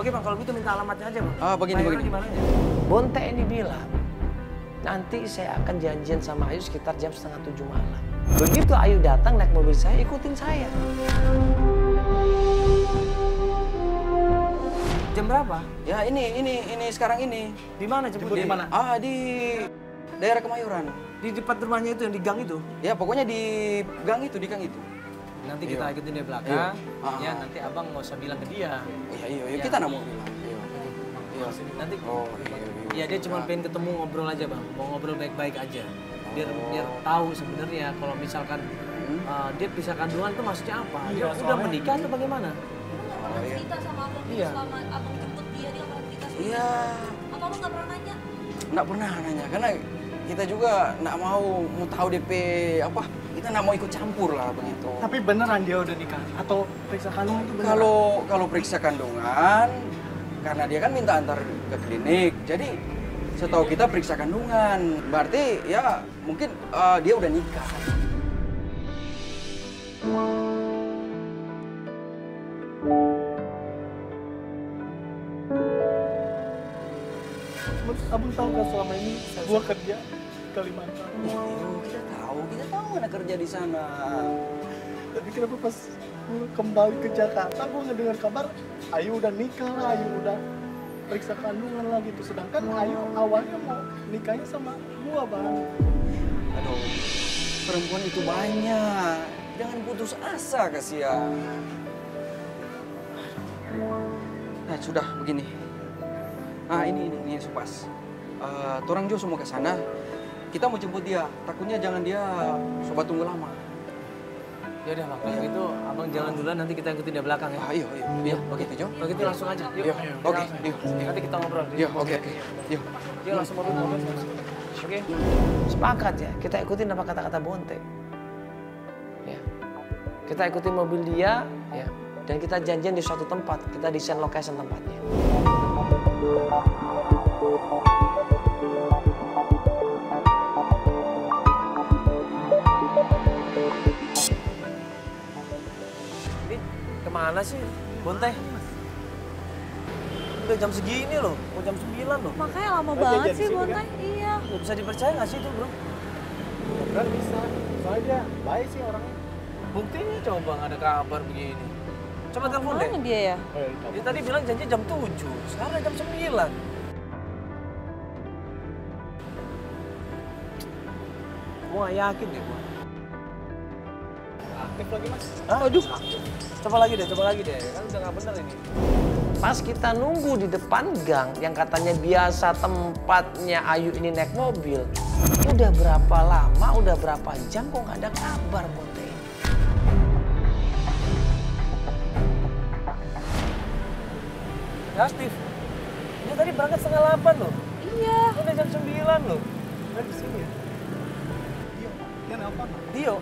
Oke Bang, kalau gitu minta alamatnya aja Bang. Begini. Gimana ya? Bonte ini bilang, nanti saya akan janjian sama Ayu sekitar jam 6:30 malam. Begitu Ayu datang naik mobil saya, ikutin saya. Jam berapa? Ya ini sekarang ini. Di mana jemput? Di mana? Di daerah Kemayoran. Di depan rumahnya itu yang di gang itu? Ya pokoknya di gang itu. Nanti kita ikutin dari belakang. Ya nanti abang nggak usah bilang ke dia. Iya, kita nggak mau bilang. Iya. Nanti. Iya. Iya dia cuma pengen ketemu ngobrol aja Bang. Mau ngobrol baik-baik aja. Biar tahu sebenarnya kalau misalkan dia pisah kandungan itu maksudnya apa? Dia udah menikah atau bagaimana? Pernah cerita sama abang Iya. selama abang jemput dia pernah cerita sama Iya. Apa abang nggak pernah nanya? Nggak pernah nanya karena kita juga nggak mau tahu DP apa. Kita nggak mau ikut campur lah begitu. Tapi beneran dia udah nikah atau periksa kandungan itu beneran? Kalau periksa kandungan, karena dia kan minta antar ke klinik, jadi setahu kita periksa kandungan. Berarti ya mungkin dia udah nikah. Abang tahu kan selama ini gua kerja di Kalimantan. Kita tahu mana kerja di sana. Tapi kenapa pas gua kembali ke Jakarta gua ngedengar kabar Ayu udah nikah lah, Ayu udah periksa kandungan lah gitu. Sedangkan Ayu awalnya mau nikahnya sama gua, Bang. Aduh, perempuan itu banyak. Jangan putus asa, kasihan. Nah, sudah begini. Ini Supas. Torang Jo semua ke sana. Kita mau jemput dia. Takutnya jangan dia sobat tunggu lama. Ya udah Bang, kalau gitu abang jalan duluan nanti kita ikutin dari belakang ya. Ayo. Iya, oke, Jo. Kalau gitu langsung aja. Yuk. Oke, yuk. Nanti kita ngobrol. Oke. Yuk. Yuk langsung mobil. Oke. Sepakat ya, kita ikutin apa kata-kata Bonte. Ya. Kita ikutin mobil dia, ya. Dan kita janjian di suatu tempat, kita desain location tempatnya. Kemana sih, Bonte? Udah jam segini loh, mau jam 9 loh. Makanya lama banget sih Bontai. Iya. Nggak bisa dipercaya nggak sih itu bro? Beneran bisa. Soalnya baik sih orangnya. Buktinya coba nggak ada kabar begini. Coba telepon deh. Mana dia ya? Dia tadi bilang janji jam 7, sekarang jam 9. Gua nggak yakin deh gua. Aktif lagi, Mas. Aduh, coba lagi deh. Kan udah nggak bener ini. Pas kita nunggu di depan gang yang katanya biasa tempatnya Ayu ini naik mobil, udah berapa lama, udah berapa jam kok nggak ada kabar Bonte. Ya Steve, dia tadi berangkat setengah 8 loh. Iya. Udah jam 9 loh. Kan di sini ya. Dia nelfon. Dio.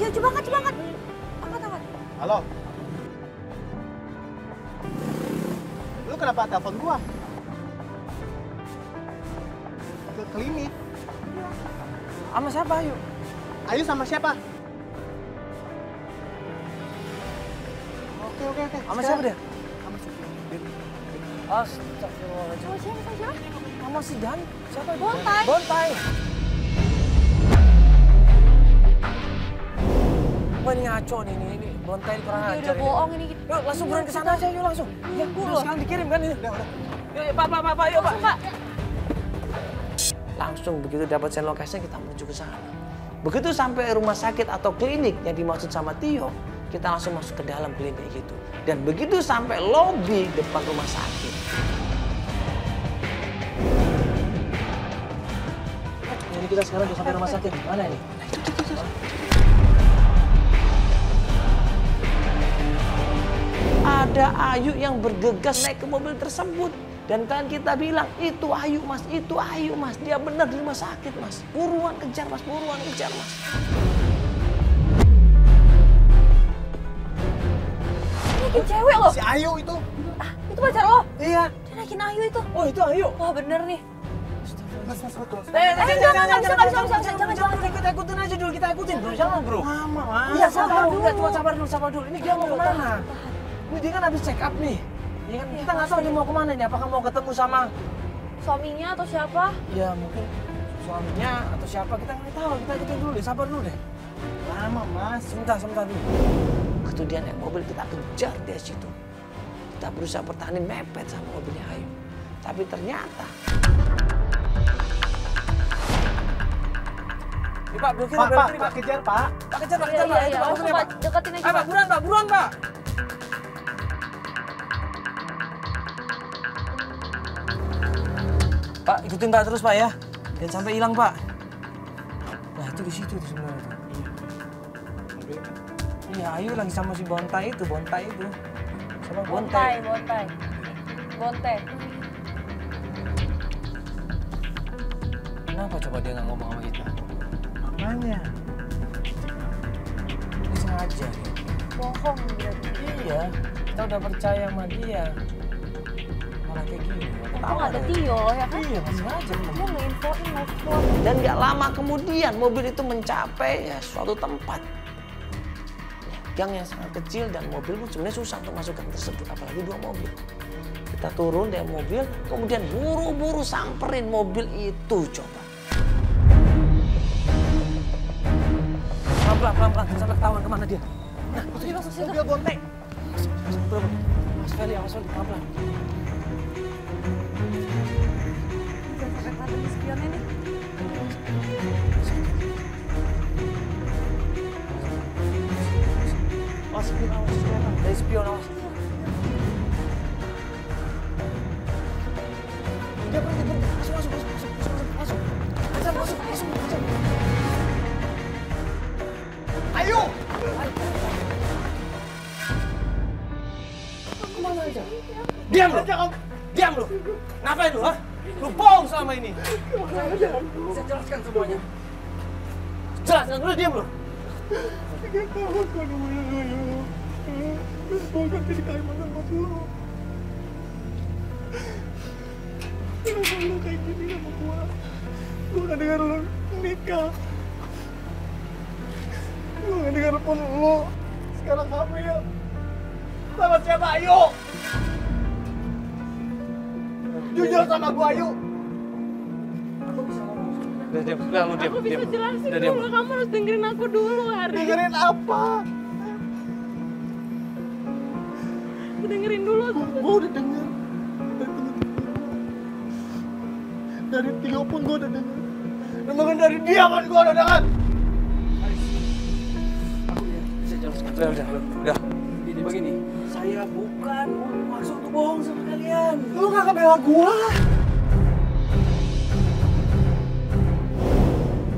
Ya coba angkat. Angkat. Halo. Lu kenapa telepon gua? Ke klinik. Sama siapa Ayu? Ayu sama siapa? Oke. Sama siapa dia? Sama siapa? Astagfirullahaladzim. Oh siapa? Sama si Dan. Siapa itu? Bontai. Bontai. Wah ini ngaco nih, ini Bontai kurang Dia ajar. udah ini. bohong ini. Yuk langsung buruan ke sana aja, yuk langsung. Ya, udah sekarang dikirim kan ini. Udah. Yuk, Pak, yuk Pak. Pak. Langsung begitu dapat sen lokasinya kita menuju ke sana. Begitu sampai rumah sakit atau klinik yang dimaksud sama Tio, kita langsung masuk ke dalam klinik itu. Dan begitu sampai lobi depan rumah sakit. Ini kita sekarang udah sampai rumah sakit. Mana ini? Ada Ayu yang bergegas naik ke mobil tersebut. Dan kan kita bilang, itu Ayu mas. Dia benar di rumah sakit mas. Buruan kejar mas. Naikin cewek loh. Si Ayu itu. Itu pacar lo? Iya. Dia naikin Ayu itu. Oh itu Ayu. Wah bener nih. Mas, betul. Jangan, kita ikutin aja dulu, kita ikutin bro, jangan bro. Mama, Mas. Iya sabar dulu, ini dia mau kemana? Ini dia kan habis check up nih. Ya kan, kita nggak tahu dia mau kemana nih, apakah mau ketemu sama Suaminya atau siapa? ya mungkin suaminya atau siapa, kita nggak tahu, kita ikutin dulu deh, sabar dulu deh. Lama, Mas. Sebentar dulu. Waktu dia naik mobil kita kejar dia situ. Kita berusaha pertahanin mepet sama mobilnya Ayu. Tapi ternyata Pak, blokir, Pak, kejar, Pak. Pak, kejar, Pak. Iya, langsung Pak, deketin aja Pak. Buruan, Pak. Pak, ikutin Pak terus, Pak ya. Jangan sampai hilang, Pak. Nah, itu di situ tuh sebenarnya tuh. Iya, Ayu lagi sama si Bontai itu. Sama Bontai. Kenapa coba dia nggak ngomong sama kita? Makanya. Ini sengaja. Bohong berarti. Iya, kita udah percaya sama dia. Malah kayak gini. Untung ada Tio ya kan? Iya, nggak sengaja. Dia nge-infoin nelfon. Dan nggak lama kemudian mobil itu mencapai ya suatu tempat. Gang yang sangat kecil dan mobil pun sebenarnya susah untuk masuk gang tersebut, apalagi 2 mobil. Kita turun dari mobil, kemudian buru-buru samperin mobil itu coba. Pelan-pelan, sampai ketahuan kemana dia. Nah, Dia masuk situ. Mobil Bontai. Mas Feli, pelan-pelan. Jangan sampai kelihatan di spionnya nih. Awas, dari spion, awas. Dia berhenti. Masuk. Ayo! Kemana aja? Diam lu! Ngapain lu, ha? Lu bohong selama ini. Saya jelaskan semuanya. Jelaskan dulu, diam lu. Bukan jadi Kalimantan Mas dulu. Kenapa lu kayak gini sama gua? Gua gak dengar lu nikah. Gua gak dengar pun lu. Sekarang hamil. Sama siapa? Ayo! Jujur sama gua, ayo! Udah diam, lu diam. Aku bisa jelasin Udah, diam. dulu, kamu harus dengerin aku dulu, Hari. Dengerin apa? Aku dengerin dulu. Gua udah denger. Dari Tio pun gua udah denger. Dan bahkan dari dia pun gua udah denger. Saya jelaskan. Udah. Begini. Saya bukan maksud untuk bohong sama kalian. Lu gak bela gua.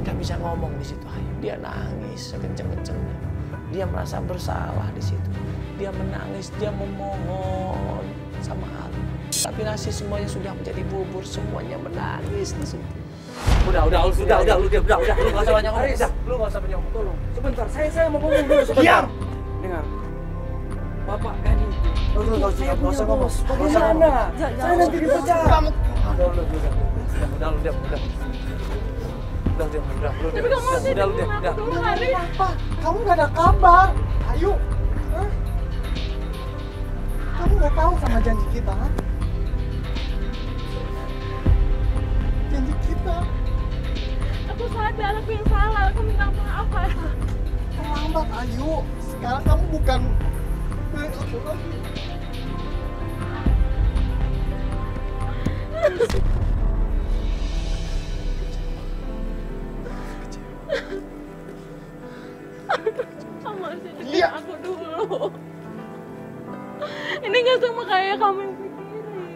Gak bisa ngomong di situ, Ayu. Dia nangis sekenceng-kencengnya. Dia merasa bersalah di situ. Dia menangis, dia memohon sama Allah. Tapi nasi semuanya sudah menjadi bubur, semuanya menangis di situ. Udah, lu nggak usah banyak ngomong. Lu nggak usah banyak ngomong. Tolong, sebentar. Saya mau ngomong dulu sebentar. Diam! Dengar. Bapak kan itu. Nggak usah ngomong. Bagaimana? Saya nanti dipecat. Kamu Udah, lu diam. Tapi kamu harus dengerin aku dulu, Hari. apa? Kamu gak ada kabar. Ayo. Hah? Kamu gak tahu sama janji kita, ha? Janji kita. Aku sadar aku yang salah. Aku minta maaf, Hari. Terlambat, Ayu. Sekarang kamu bukan milik aku lagi. Kamu harus dengerin Iya. aku dulu. Ini gak sama kayak kamu yang pikirin.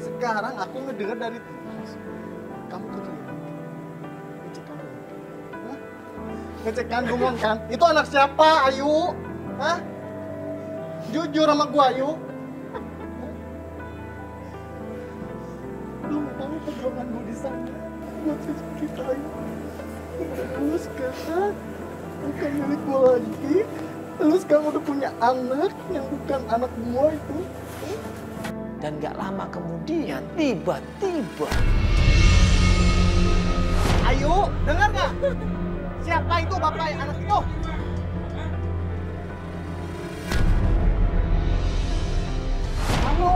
Sekarang aku ngedenger dari Timas. Kamu tuh ngecek kandungan. Hah? Ngecek kandungan kan? Itu anak siapa, Ayu? Hah? Jujur sama gua, Ayu. Lu gak tahu perjuangan gua di sana. Buat kita, Ayu. Gua sekarang bukan milik gua lagi. Lu sekarang udah punya anak yang bukan anak gua itu. Dan gak lama kemudian tiba-tiba Ayu, dengar gak? Siapa itu bapak anak itu? Halo.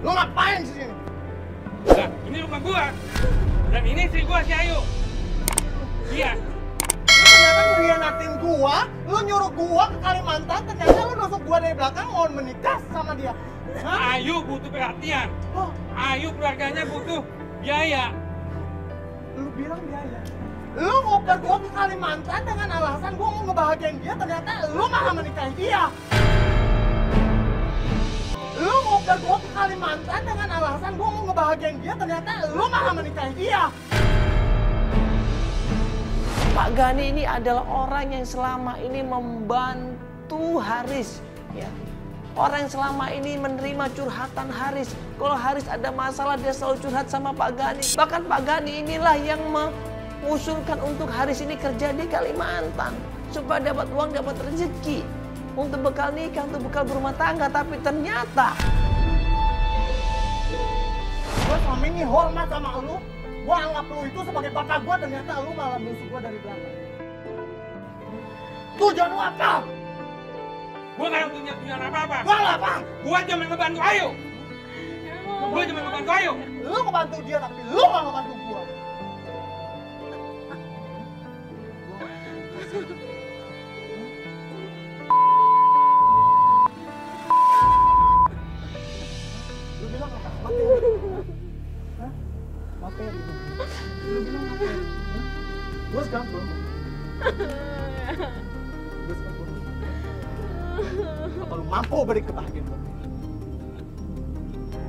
Lu ngapain di sini? Nah, ini rumah gua. Dan ini istri gua si Ayu. Iya. Lu ternyata ngehianatin gua, lu nyuruh gua ke Kalimantan, ternyata lu nusuk gua dari belakang mau menikah sama dia. Hah? Ayu butuh perhatian. Oh, Ayu keluarganya butuh biaya. lu bilang biaya. Lu ngoper gua ke Kalimantan dengan alasan gua mau ngebahagiain dia, ternyata lu malah menikahi dia. Lu ngoper gua ke Kalimantan dengan alasan gua mau ngebahagiain dia, ternyata lu malah menikahi dia. Pak Gani ini adalah orang yang selama ini membantu Haris, ya. Orang yang selama ini menerima curhatan Haris. Kalau Haris ada masalah, dia selalu curhat sama Pak Gani. Bahkan Pak Gani inilah yang mengusulkan untuk Haris ini kerja di Kalimantan supaya dapat uang, dapat rezeki untuk bekal nikah, untuk bekal berumah tangga. Tapi ternyata Gua selama ini hormat sama lu. Gua anggap lu itu sebagai bapak gua, ternyata lu malah nusuk gua dari belakang. Tujuan lu apa? Gua nggak punya tujuan apa-apa. Gua apa? Gua cuma ngebantu Ayu. Gua cuma ngebantu Ayu. Lu ngebantu dia tapi lu gak ngebantu gua. Lu bilang apa? Materi. Hah? Materi. Lu bilang materi. Hah? Gua sekarang belum. Gua sekarang belum. Apa lu mampu beri kebahagiaan buat dia?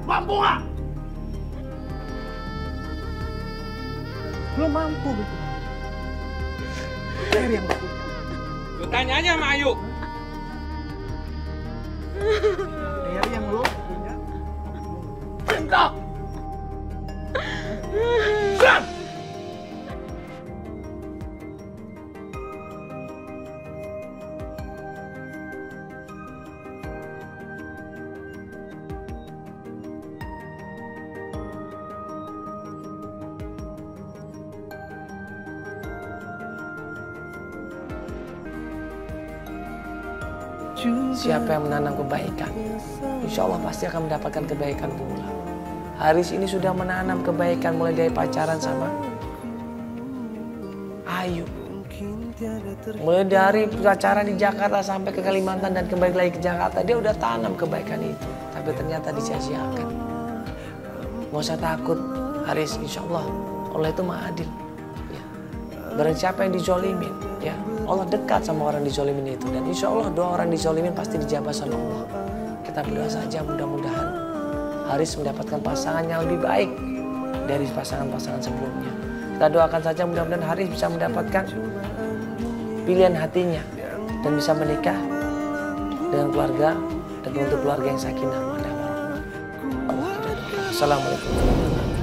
Mampu gak? Lu mampu beri kebahagiaan. Materi yang lu punya. Lu tanya aja sama Ayu. Materi yang lu punya. Cinta! Siap! siapa yang menanam kebaikan, insya Allah pasti akan mendapatkan kebaikan pula. Haris ini sudah menanam kebaikan mulai dari pacaran sama Ayu. Mulai dari pacaran di Jakarta sampai ke Kalimantan dan kembali lagi ke Jakarta, dia udah tanam kebaikan itu. Tapi ternyata disia-siakan. Gak usah takut, Haris, insya Allah itu maha adil. Ya. Barang siapa yang dizolimin, ya Allah dekat sama orang dizolimin itu. Dan insya Allah doa orang dizolimin pasti dijabah sama Allah. Kita berdoa saja mudah-mudahan Haris mendapatkan pasangan yang lebih baik dari pasangan-pasangan sebelumnya. Kita doakan saja mudah-mudahan Haris bisa mendapatkan pilihan hatinya dan bisa menikah dengan keluarga dan untuk keluarga yang sakinah mawaddah warahmah. Assalamualaikum warahmatullahi wabarakatuh.